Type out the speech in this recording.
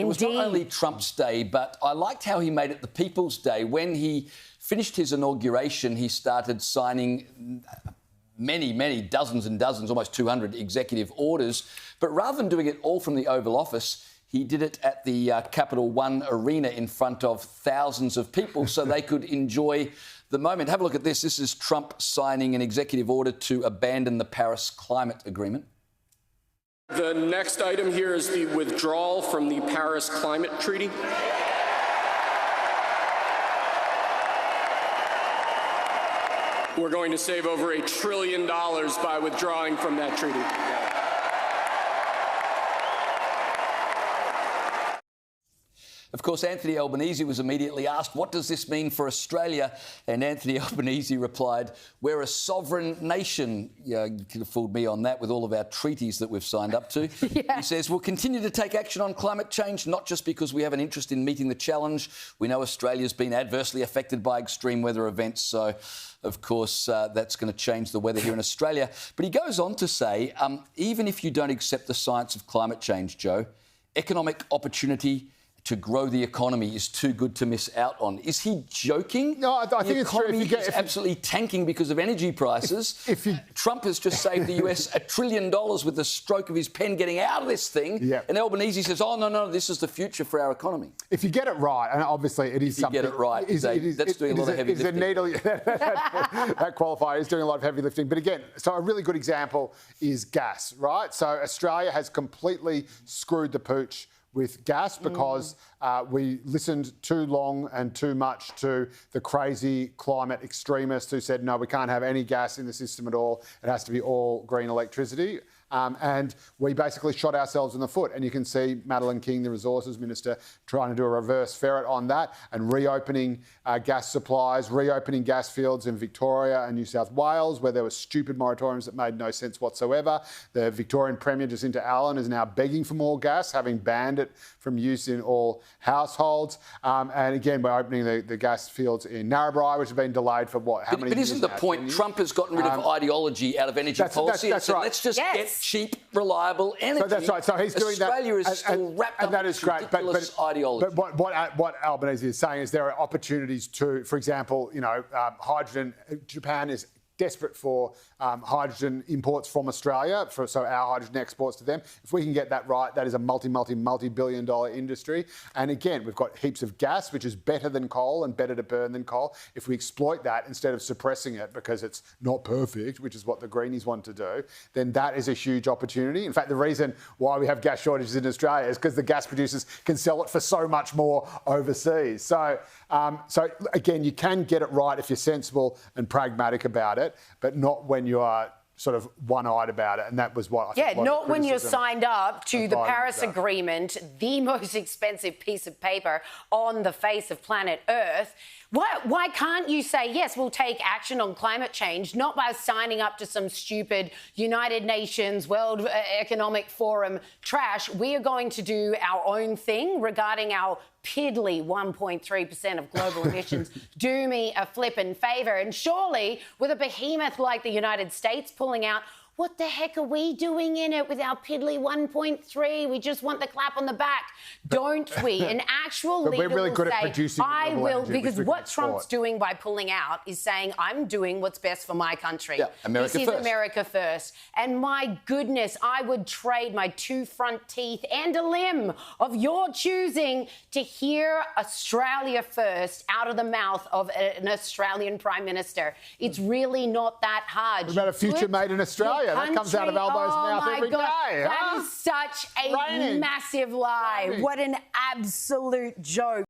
It was not only Trump's day, but I liked how he made it the People's Day. When he finished his inauguration, he started signing many, dozens and dozens, almost 200 executive orders. But rather than doing it all from the Oval Office, he did it at the Capital One Arena in front of thousands of people so they could enjoy the moment. Have a look at this. This is Trump signing an executive order to abandon the Paris Climate Agreement. The next item here is the withdrawal from the Paris Climate Treaty. We're going to save over $1 trillion by withdrawing from that treaty. Of course, Anthony Albanese was immediately asked, what does this mean for Australia? And Anthony Albanese replied, we're a sovereign nation. Yeah, you could have fooled me on that with all of our treaties that we've signed up to. Yeah. He says, we'll continue to take action on climate change, not just because we have an interest in meeting the challenge. We know Australia's been adversely affected by extreme weather events, so of course, that's going to change the weather here in Australia. But he goes on to say, even if you don't accept the science of climate change, Joe, economic opportunity to grow the economy is too good to miss out on. Is he joking? No, I think it's true. The economy is absolutely tanking because of energy prices. Trump has just saved the US $1 trillion with the stroke of his pen getting out of this thing. Yeah. And Albanese says, oh, no, this is the future for our economy. If you get it right, and obviously it is something... If you get it right, that's doing a lot of heavy lifting. That qualifier is doing a lot of heavy lifting. But again, so a really good example is gas, right? So Australia has completely screwed the pooch with gas because we listened too long and too much to the crazy climate extremists who said, no, we can't have any gas in the system at all. It has to be all green electricity. And we basically shot ourselves in the foot. And you can see Madeleine King, the Resources Minister, trying to do a reverse ferret on that and reopening gas supplies, reopening gas fields in Victoria and New South Wales, where there were stupid moratoriums that made no sense whatsoever. The Victorian Premier, Jacinta Allen, is now begging for more gas, having banned it from use in all households. And again, we're opening the gas fields in Narrabri, which have been delayed for what, how many years? But isn't the point, Trump has gotten rid of ideology out of energy policy? That's right. Let's just get cheap, reliable energy. So that's right. So he's doing that. Australia is still wrapped up in this ridiculous ideology. But what Albanese is saying is there are opportunities to, for example, hydrogen. Japan is desperate for hydrogen imports from Australia, so our hydrogen exports to them. If we can get that right, that is a multi-billion-dollar industry. And again, we've got heaps of gas, which is better than coal and better to burn than coal. If we exploit that instead of suppressing it because it's not perfect, which is what the Greenies want to do, then that is a huge opportunity. In fact, the reason why we have gas shortages in Australia is because the gas producers can sell it for so much more overseas. So again, you can get it right if you're sensible and pragmatic about it, but not when you are sort of one-eyed about it, and that was what I think. Yeah, not when you're signed up to the Paris Agreement, the most expensive piece of paper on the face of planet Earth. Why can't you say, yes, we'll take action on climate change, not by signing up to some stupid United Nations, World Economic Forum trash. We are going to do our own thing regarding our piddly 1.3% of global emissions. Do me a flippin' favour. And surely, with a behemoth like the United States pulling out, what the heck are we doing in it with our piddly 1.3? We just want the clap on the back, don't we? An actual leader we're really good will at say, producing I will, because what export. Trump's doing by pulling out is saying, I'm doing what's best for my country. Yeah, America this first. is America first. And my goodness, I would trade my 2 front teeth and a limb of your choosing to hear Australia first out of the mouth of an Australian Prime Minister. It's really not that hard. What about a future made in Australia? That comes out of Albo's mouth every day. That is such a massive lie. What an absolute joke.